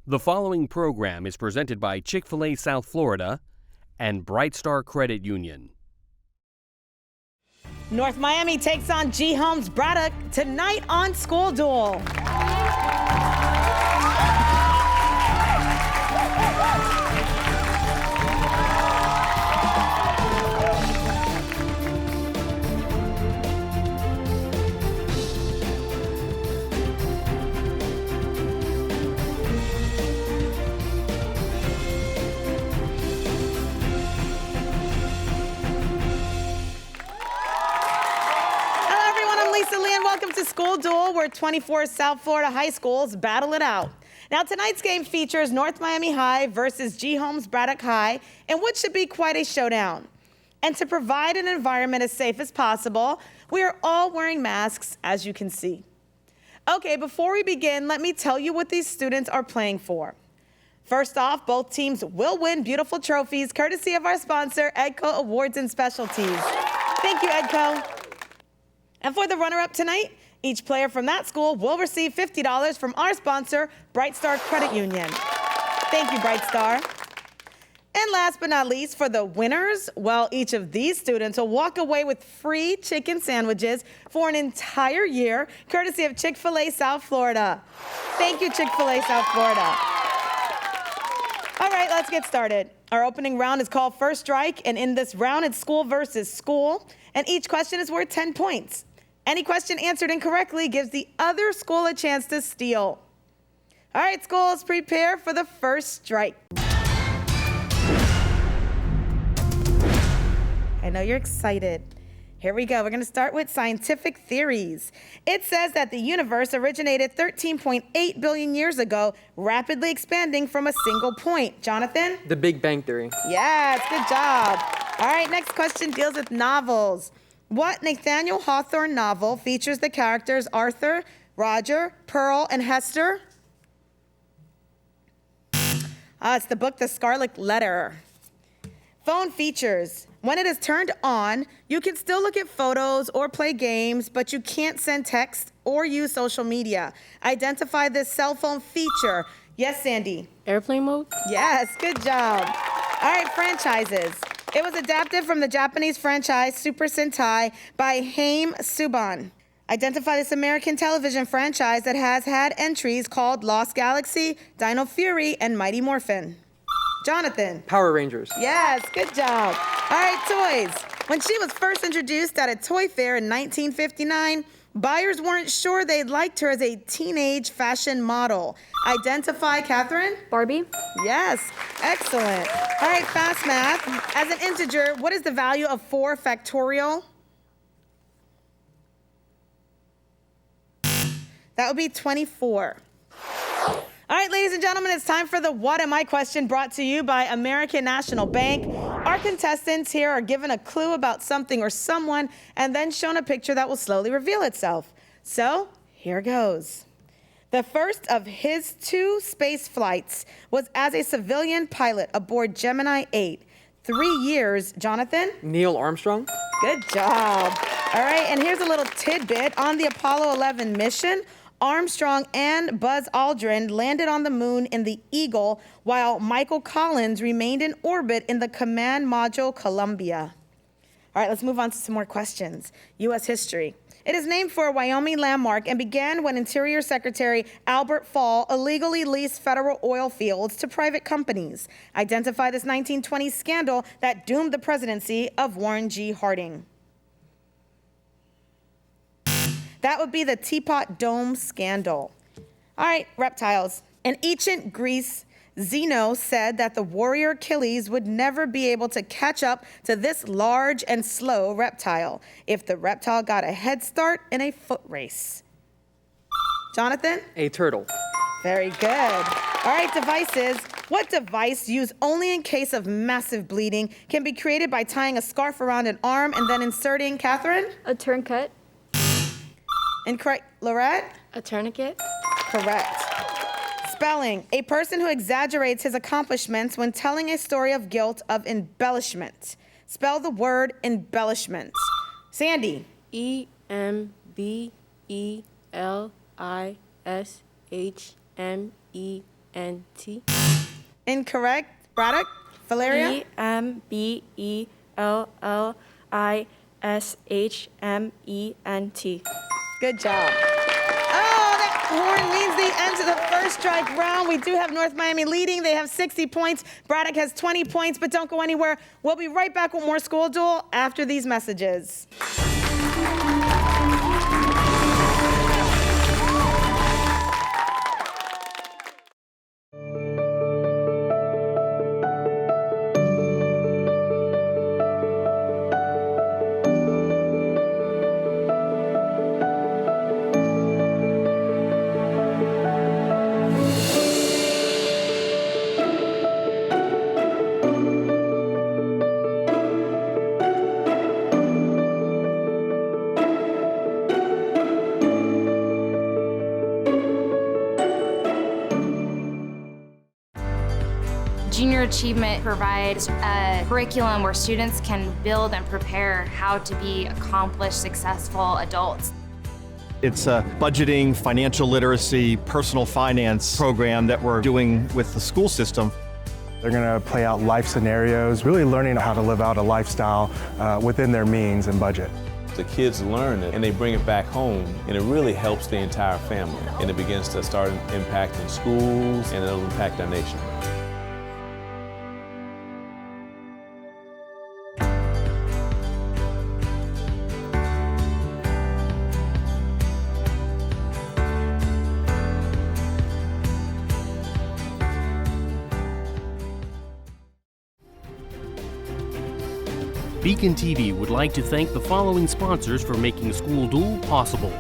The following program is presented by Chick-fil-A South Florida and Bright Star Credit Union. North Miami takes on Holmes Braddock tonight on School Duel. Welcome to School Duel, where 24 South Florida high schools battle it out. Now, tonight's game features North Miami High versus Holmes Braddock High in what should be quite a showdown. And to provide an environment as safe as possible, we are all wearing masks, as you can see. Okay, before we begin, let me tell you what these students are playing for. First off, both teams will win beautiful trophies courtesy of our sponsor, EDCO Awards and Specialties. Thank you, EDCO. And for the runner-up tonight, each player from that school will receive $50 from our sponsor, Bright Star Credit Union. Thank you, Bright Star. And last but not least, for the winners, well, each of these students will walk away with free chicken sandwiches for an entire year, courtesy of Chick-fil-A South Florida. Thank you, Chick-fil-A South Florida. All right, let's get started. Our opening round is called First Strike, and in this round, it's school versus school, and each question is worth 10 points. Any question answered incorrectly gives the other school a chance to steal. All right, schools, prepare for the first strike. I know you're excited. Here we go. We're going to start with scientific theories. It says that the universe originated 13.8 billion years ago, rapidly expanding from a single point. Jonathan? The Big Bang Theory. Yes, good job. All right, next question deals with novels. What Nathaniel Hawthorne novel features the characters Arthur, Roger, Pearl, and Hester? It's the book The Scarlet Letter. Phone features. When it is turned on, you can still look at photos or play games, but you can't send text or use social media. Identify this cell phone feature. Yes, Sandy? Airplane mode? Yes, good job. All right, franchises. It was adapted from the Japanese franchise Super Sentai by Haim Suban. Identify this American television franchise that has had entries called Lost Galaxy, Dino Fury, and Mighty Morphin. Jonathan. Power Rangers. Yes, good job. All right, toys. When she was first introduced at a toy fair in 1959, buyers weren't sure they liked her as a teenage fashion model. Identify, Catherine? Barbie? Yes, excellent. All right, fast math. As an integer, what is the value of 4 factorial? That would be 24. All right, ladies and gentlemen, it's time for the What Am I question, brought to you by American National Bank. Our contestants here are given a clue about something or someone and then shown a picture that will slowly reveal itself. So, here goes. The first of his 2 space flights was as a civilian pilot aboard Gemini 8. 3 years, Jonathan? Neil Armstrong. Good job. All right, and here's a little tidbit. On the Apollo 11 mission, Armstrong and Buzz Aldrin landed on the moon in the Eagle, while Michael Collins remained in orbit in the Command Module Columbia. All right, let's move on to some more questions. U.S. history. It is named for a Wyoming landmark and began when Interior Secretary Albert Fall illegally leased federal oil fields to private companies. Identify this 1920 scandal that doomed the presidency of Warren G. Harding. That would be the Teapot Dome scandal. All right, reptiles. In ancient Greece, Zeno said that the warrior Achilles would never be able to catch up to this large and slow reptile if the reptile got a head start in a foot race. Jonathan? A turtle. Very good. All right, devices. What device, used only in case of massive bleeding, can be created by tying a scarf around an arm and then inserting, Catherine? A tourniquet. Incorrect. Lorette? A tourniquet. Correct. Spelling. A person who exaggerates his accomplishments when telling a story of guilt of embellishment. Spell the word embellishment. Sandy. E-M-B-E-L-I-S-H-M-E E-M-B-E-N-T. Incorrect. Braddock? Valeria? E-M-B-E-L-L-I-S-H-M-E-N-T. Good job. Oh, that horn means the end to the first strike round. We do have North Miami leading. They have 60 points. Braddock has 20 points, but don't go anywhere. We'll be right back with more School Duel after these messages. Junior Achievement provides a curriculum where students can build and prepare how to be accomplished, successful adults. It's a budgeting, financial literacy, personal finance program that we're doing with the school system. They're going to play out life scenarios, really learning how to live out a lifestyle within their means and budget. The kids learn it and they bring it back home, and it really helps the entire family. And it begins to start impacting schools, and it'll impact our nation. BECON-TV would like to thank the following sponsors for making School Duel possible.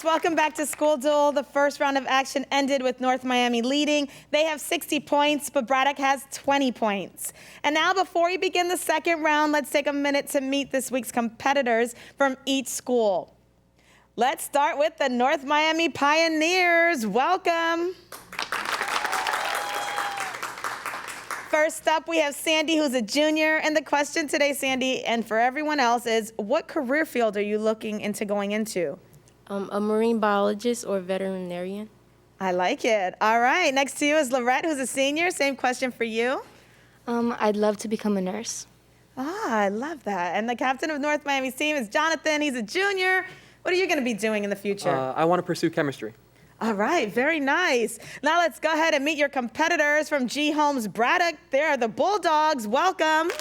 Welcome back to School Duel. The first round of action ended with North Miami leading. They have 60 points, but Braddock has 20 points. And now, before we begin the second round, let's take a minute to meet this week's competitors from each school. Let's start with the North Miami Pioneers. Welcome. First up, we have Sandy, who's a junior. And the question today, Sandy, and for everyone else, is what career field are you looking into going into? A marine biologist or veterinarian. I like it. All right, next to you is Lorette, who's a senior. Same question for you. I'd love to become a nurse. Ah, I love that. And the captain of North Miami's team is Jonathan. He's a junior. What are you going to be doing in the future? I want to pursue chemistry. All right, very nice. Now let's go ahead and meet your competitors from G. Holmes Braddock. They are the Bulldogs. Welcome.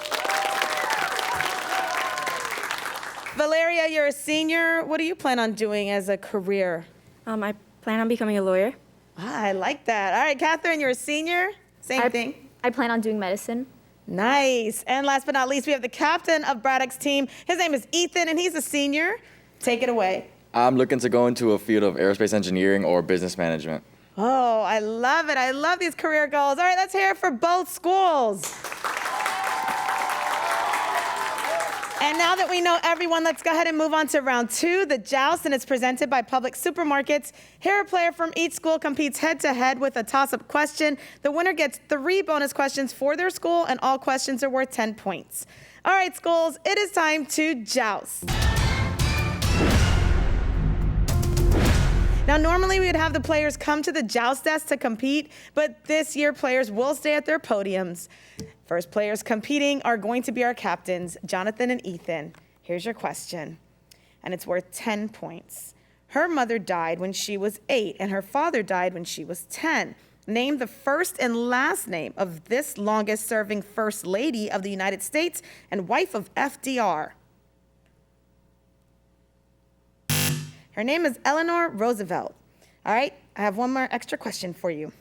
Valeria, you're a senior. What do you plan on doing as a career? I plan on becoming a lawyer. Ah, I like that. All right, Catherine, you're a senior. Same thing. I plan on doing medicine. Nice. And last but not least, we have the captain of Braddock's team. His name is Ethan, and he's a senior. Take it away. I'm looking to go into a field of aerospace engineering or business management. Oh, I love it. I love these career goals. All right, let's hear it for both schools. And now that we know everyone, let's go ahead and move on to round two, the joust, and it's presented by Public Supermarkets. Here, a player from each school competes head-to-head with a toss-up question. The winner gets 3 bonus questions for their school, and all questions are worth 10 points. All right, schools, it is time to joust. Now, normally we would have the players come to the joust desk to compete, but this year players will stay at their podiums. First players competing are going to be our captains, Jonathan and Ethan. Here's your question, and it's worth 10 points. Her mother died when she was 8, and her father died when she was 10. Name the first and last name of this longest-serving First Lady of the United States and wife of FDR. Her name is Eleanor Roosevelt. All right, I have one more extra question for you.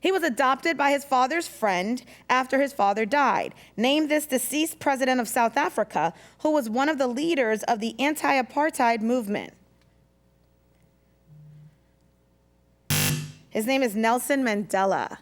He was adopted by his father's friend after his father died. Name this deceased president of South Africa who was one of the leaders of the anti-apartheid movement. His name is Nelson Mandela.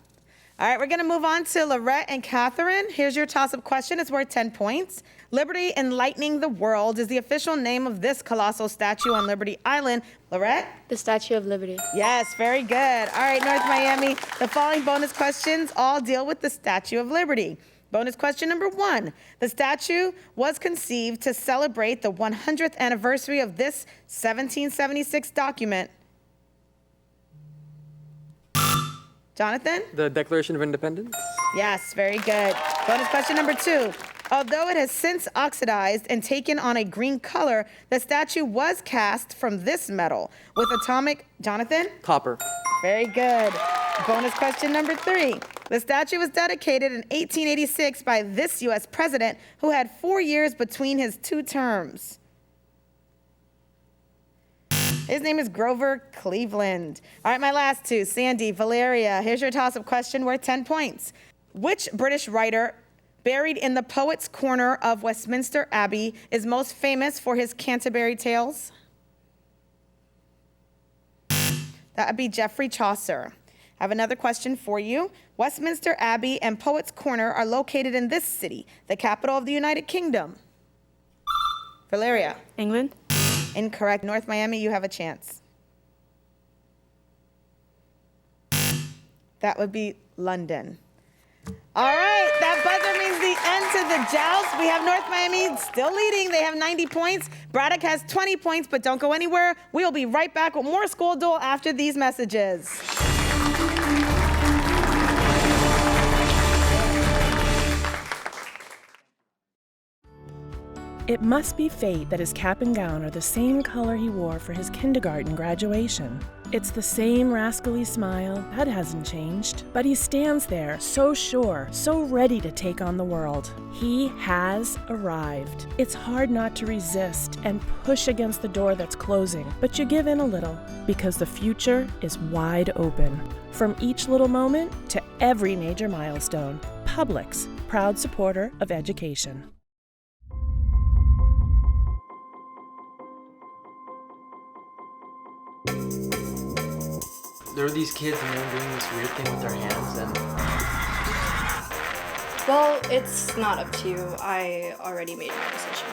All right, we're going to move on to Lorette and Catherine. Here's your toss-up question. It's worth 10 points. Liberty Enlightening the World is the official name of this colossal statue on Liberty Island. Lorette? The Statue of Liberty. Yes, very good. All right, North Miami, the following bonus questions all deal with the Statue of Liberty. Bonus question number 1. The statue was conceived to celebrate the 100th anniversary of this 1776 document. Jonathan? The Declaration of Independence. Yes, very good. Bonus question number 2. Although it has since oxidized and taken on a green color, the statue was cast from this metal with atomic... Jonathan? Copper. Very good. Bonus question number 3. The statue was dedicated in 1886 by this U.S. president who had 4 years between his 2 terms. His name is Grover Cleveland. All right, my last 2. Sandy, Valeria, here's your toss-up question worth 10 points. Which British writer buried in the Poets' Corner of Westminster Abbey is most famous for his Canterbury Tales? That would be Geoffrey Chaucer. I have another question for you. Westminster Abbey and Poets' Corner are located in this city, the capital of the United Kingdom. Valeria. England. Incorrect. North Miami, you have a chance. That would be London. All right, that buzzer means the end to the joust. We have North Miami still leading. They have 90 points. Braddock has 20 points, but don't go anywhere. We'll be right back with more School Duel after these messages. It must be fate that his cap and gown are the same color he wore for his kindergarten graduation. It's the same rascally smile, that hasn't changed. But he stands there, so sure, so ready to take on the world. He has arrived. It's hard not to resist and push against the door that's closing, but you give in a little, because the future is wide open. From each little moment to every major milestone, Publix, proud supporter of education. There were these kids and they were doing this weird thing with their hands and... Well, it's not up to you. I already made my decision.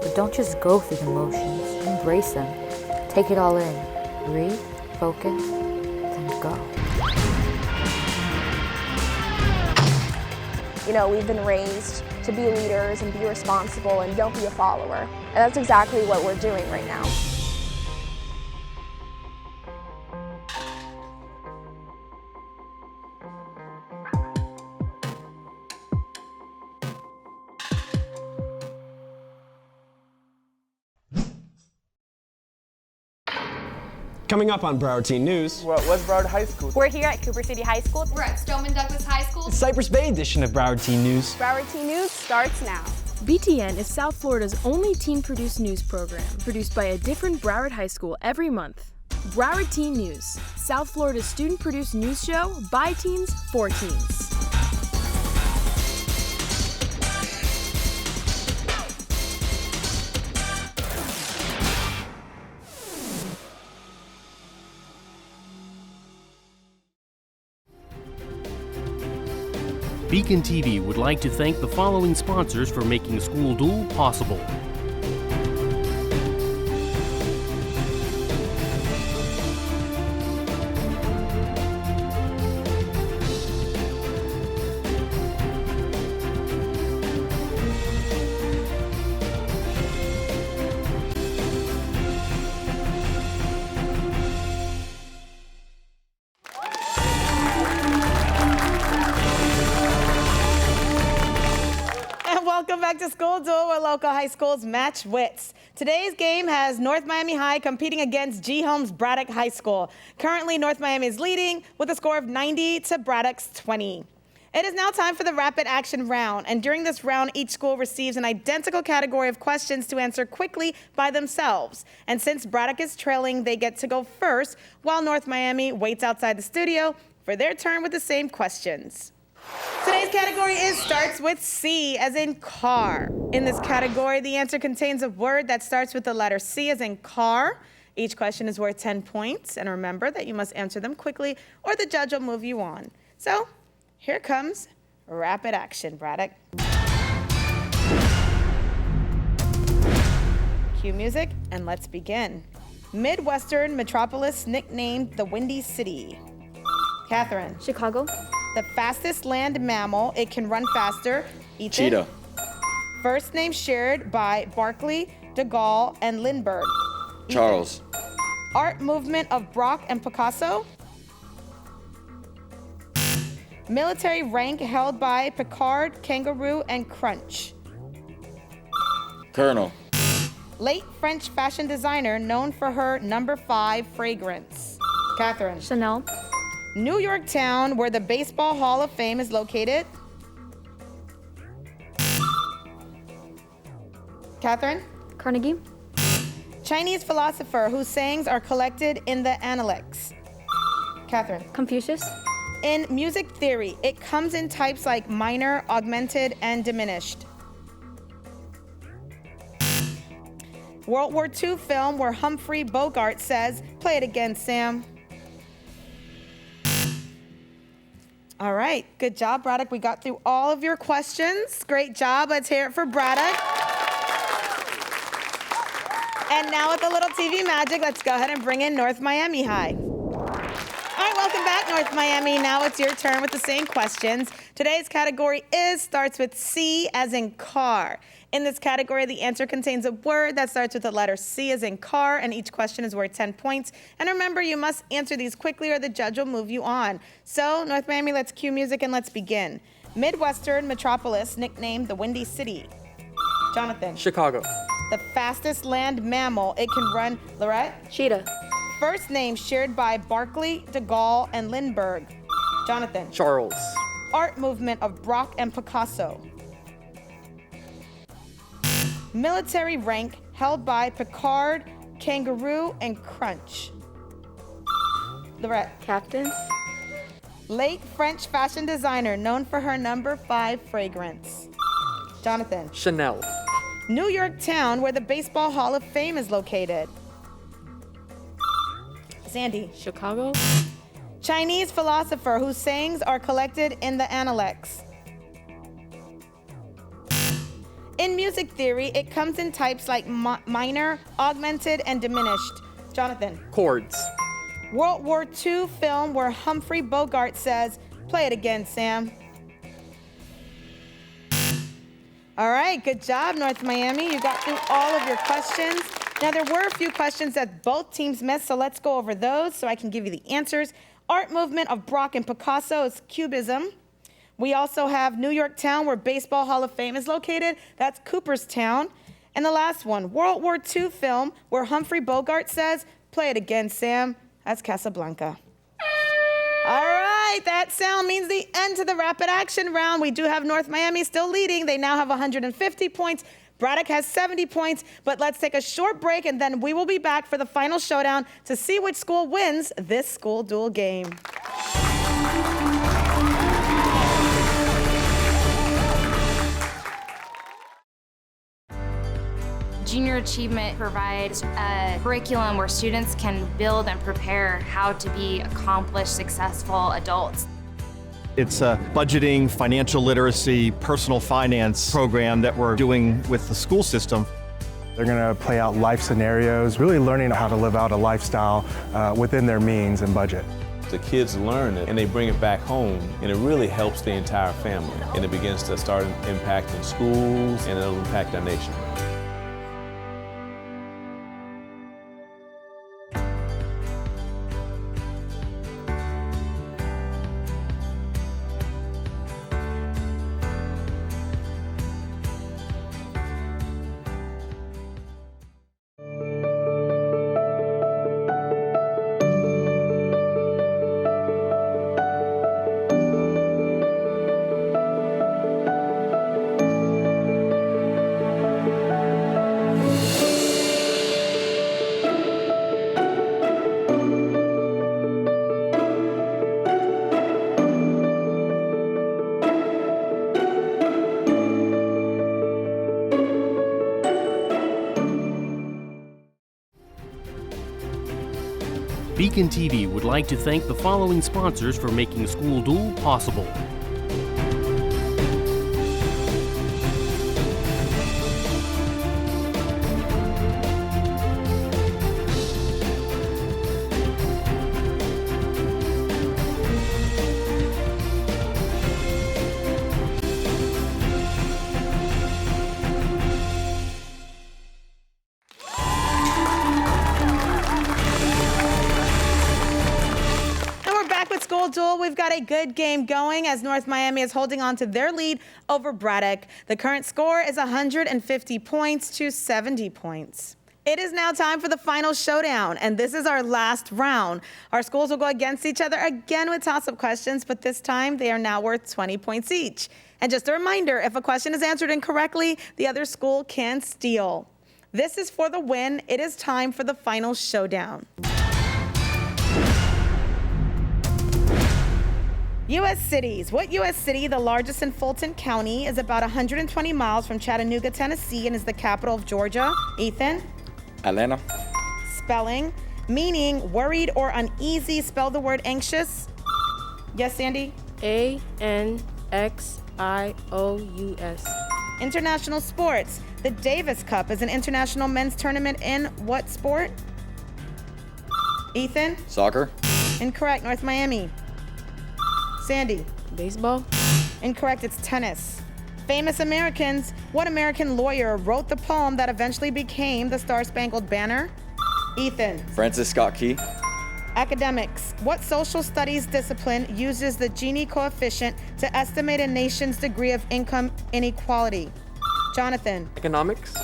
But don't just go through the motions. Embrace them. Take it all in. Breathe, focus, then go. You know, we've been raised to be leaders and be responsible and don't be a follower. And that's exactly what we're doing right now. Coming up on Broward Teen News. What's Broward High School? We're here at Cooper City High School. We're at Stoneman Douglas High School. Cypress Bay edition of Broward Teen News. Broward Teen News starts now. BTN is South Florida's only teen-produced news program, produced by a different Broward High School every month. Broward Teen News, South Florida's student-produced news show by teens for teens. BECON-TV would like to thank the following sponsors for making School Duel possible. Welcome back to School Duel, where local high schools match wits. Today's game has North Miami High competing against Holmes Braddock High School. Currently, North Miami is leading with a score of 90 to Braddock's 20. It is now time for the rapid action round, and during this round, each school receives an identical category of questions to answer quickly by themselves. And since Braddock is trailing, they get to go first, while North Miami waits outside the studio for for their turn with the same questions. Today's category starts with C as in car. In this category, the answer contains a word that starts with the letter C as in car. Each question is worth 10 points, and remember that you must answer them quickly or the judge will move you on. So, here comes rapid action, Braddock. Cue music, and let's begin. Midwestern metropolis nicknamed the Windy City. Catherine. Chicago. The fastest land mammal. It can run faster. Ethan. Cheetah. First name shared by Barclay, de Gaulle, and Lindbergh. Ethan. Charles. Art movement of Braque and Picasso. Military rank held by Picard, Kangaroo, and Crunch. Colonel. Late French fashion designer known for her No. 5 fragrance. Catherine. Chanel. New York town where the Baseball Hall of Fame is located. Catherine. Carnegie. Chinese philosopher whose sayings are collected in the Analects. Catherine. Confucius. In music theory, it comes in types like minor, augmented, and diminished. World War II film where Humphrey Bogart says, "Play it again, Sam." All right, good job, Braddock. We got through all of your questions. Great job. Let's hear it for Braddock. And now with a little TV magic, let's go ahead and bring in North Miami High. All right, welcome back, North Miami. Now it's your turn with the same questions. Today's category starts with C as in car. In this category, the answer contains a word that starts with the letter C as in car, and each question is worth 10 points. And remember, you must answer these quickly or the judge will move you on. So, North Miami, let's cue music and let's begin. Midwestern metropolis nicknamed the Windy City. Jonathan. Chicago. The fastest land mammal. It can run. Lorette. Cheetah. First name shared by Barclay, de Gaulle, and Lindbergh. Jonathan. Charles. Art movement of Braque and Picasso. Military rank held by Picard, Kangaroo, and Crunch. Lorette. Captain. Late French fashion designer known for her No. 5 fragrance. Jonathan. Chanel. New York town where the Baseball Hall of Fame is located. Sandy. Chicago. Chinese philosopher whose sayings are collected in the Analects. In music theory, it comes in types like minor, augmented, and diminished. Jonathan. Chords. World War II film where Humphrey Bogart says, "Play it again, Sam." All right, good job, North Miami. You got through all of your questions. Now, there were a few questions that both teams missed, so let's go over those so I can give you the answers. Art movement of Braque and Picasso is Cubism. We also have New York town where Baseball Hall of Fame is located. That's Cooperstown. And the last one, World War II film where Humphrey Bogart says, "Play it again, Sam." That's Casablanca. All right, that sound means the end to the rapid action round. We do have North Miami still leading. They now have 150 points. Braddock has 70 points, but let's take a short break and then we will be back for the final showdown to see which school wins this school duel game. Junior Achievement provides a curriculum where students can build and prepare how to be accomplished, successful adults. It's a budgeting, financial literacy, personal finance program that we're doing with the school system. They're going to play out life scenarios, really learning how to live out a lifestyle within their means and budget. The kids learn it and they bring it back home, and it really helps the entire family. And it begins to start impacting schools, and it'll impact our nation. BECON-TV would like to thank the following sponsors for making School Duel possible. School Duel, we've got a good game going as North Miami is holding on to their lead over Braddock. The current score is 150 points to 70 points. It is now time for the final showdown, and this is our last round. Our schools will go against each other again with toss-up questions, but this time they are now worth 20 points each. And just a reminder, if a question is answered incorrectly, the other school can steal. This is for the win. It is time for the final showdown. U.S. cities. What U.S. city, the largest in Fulton County, is about 120 miles from Chattanooga, Tennessee, and is the capital of Georgia? Ethan? Atlanta. Spelling. Meaning worried or uneasy. Spell the word anxious. Yes, Sandy? A-N-X-I-O-U-S. International sports. The Davis Cup is an international men's tournament in what sport? Ethan? Soccer. Incorrect. North Miami. Sandy? Baseball. Incorrect, it's tennis. Famous Americans. What American lawyer wrote the poem that eventually became the Star-Spangled Banner? Ethan? Francis Scott Key. Academics. What social studies discipline uses the Gini coefficient to estimate a nation's degree of income inequality? Jonathan? Economics.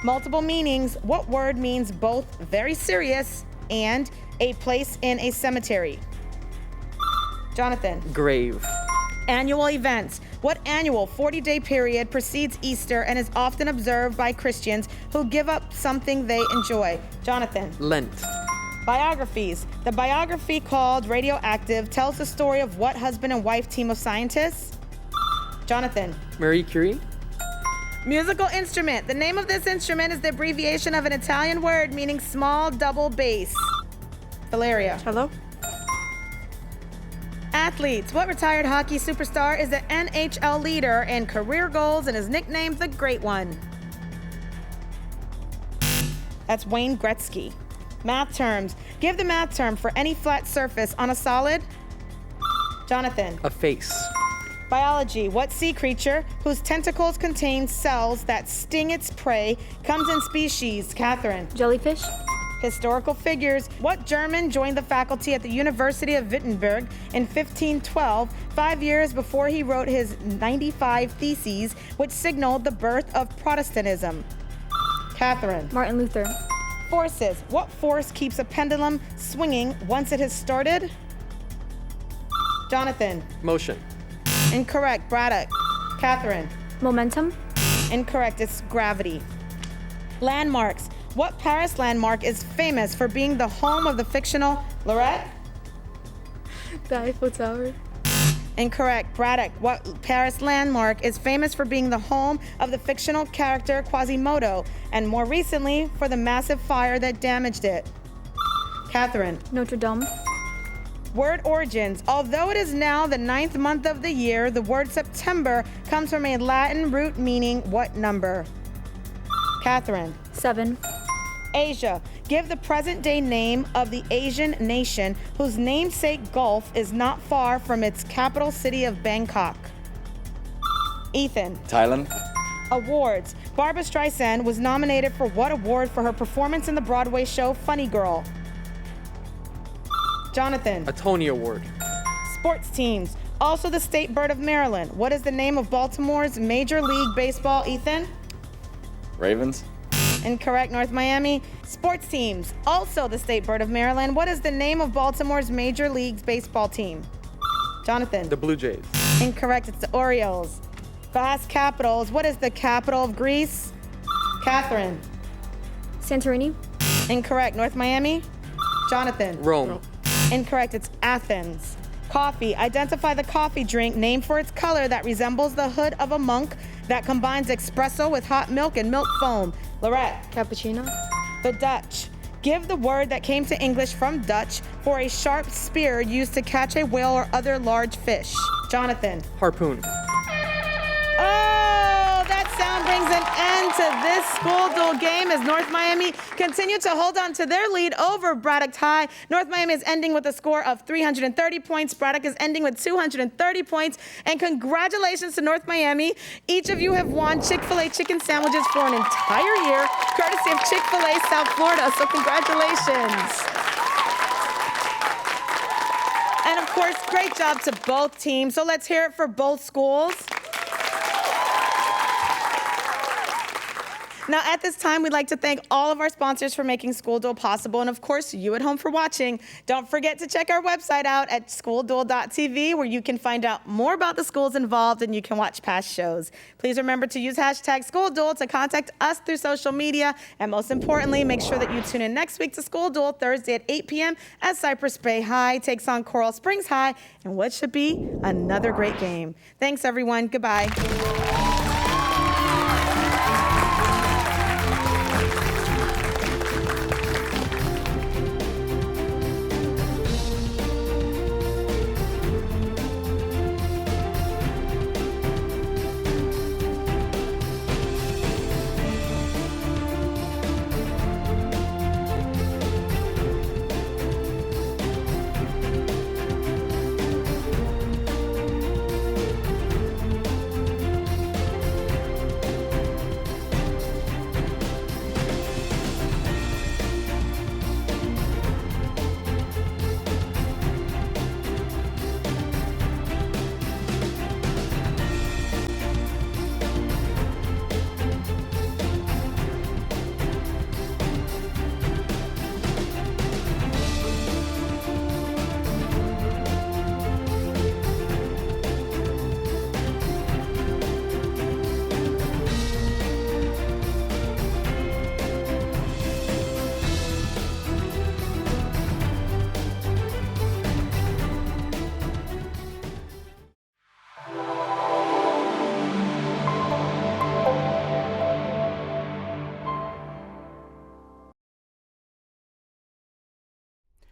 Multiple meanings. What word means both very serious and a place in a cemetery? Jonathan? Grave. Annual events. What annual 40-day period precedes Easter and is often observed by Christians who give up something they enjoy? Jonathan? Lent. Biographies. The biography called Radioactive tells the story of what husband and wife team of scientists? Jonathan? Marie Curie. Musical instrument. The name of this instrument is the abbreviation of an Italian word meaning small double bass. Valeria? Hello? Athletes. What retired hockey superstar is the NHL leader in career goals and is nicknamed the Great One? That's Wayne Gretzky. Math terms. Give the math term for any flat surface on a solid. Jonathan? A face. Biology. What sea creature whose tentacles contain cells that sting its prey comes in species? Catherine? Jellyfish. Historical figures. What German joined the faculty at the University of Wittenberg in 1512, 5 years before he wrote his 95 Theses, which signaled the birth of Protestantism? Catherine? Martin Luther. Forces. What force keeps a pendulum swinging once it has started? Jonathan? Motion. Incorrect. Braddock? Catherine? Momentum. Incorrect. It's gravity. Landmarks. What Paris landmark is famous for being the home of the fictional Lorette? The Eiffel Tower. Incorrect. Braddock. What Paris landmark is famous for being the home of the fictional character Quasimodo, and more recently for the massive fire that damaged it? Catherine? Notre Dame. Word origins. Although it is now the 9th month of the year, the word September comes from a Latin root meaning what number? Catherine? 7. Asia. Give the present-day name of the Asian nation whose namesake Gulf is not far from its capital city of Bangkok. Ethan? Thailand. Awards. Barbra Streisand was nominated for what award for her performance in the Broadway show Funny Girl? Jonathan? A Tony Award. Sports teams. Also the state bird of Maryland. What is the name of Baltimore's Major League Baseball? Ethan? Ravens. Incorrect. North Miami. Sports teams. Also the state bird of Maryland. What is the name of Baltimore's Major League Baseball team? Jonathan? The Blue Jays. Incorrect. It's the Orioles. Vast capitals. What is the capital of Greece? Catherine? Santorini. Incorrect. North Miami. Jonathan? Rome. Incorrect. It's Athens. Coffee. Identify the coffee drink named for its color that resembles the hood of a monk that combines espresso with hot milk and milk foam. Lorette? Cappuccino. The Dutch. Give the word that came to English from Dutch for a sharp spear used to catch a whale or other large fish. Jonathan. Harpoon. Oh, that sound brings an end to this school duel game as North Miami continue to hold on to their lead over Braddock High. North Miami is ending with a score of 330 points. Braddock is ending with 230 points. And congratulations to North Miami. Each of you have won Chick-fil-A chicken sandwiches for an entire year, courtesy of Chick-fil-A South Florida. So congratulations. And of course, great job to both teams. So let's hear it for both schools. Now, at this time, we'd like to thank all of our sponsors for making School Duel possible, and of course, you at home for watching. Don't forget to check our website out at schoolduel.tv, where you can find out more about the schools involved and you can watch past shows. Please remember to use hashtag SchoolDuel to contact us through social media, and most importantly, make sure that you tune in next week to School Duel Thursday at 8 p.m. as Cypress Bay High takes on Coral Springs High, and what should be another great game. Thanks, everyone. Goodbye.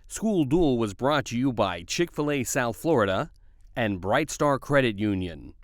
School Duel was brought to you by Chick-fil-A South Florida and Bright Star Credit Union.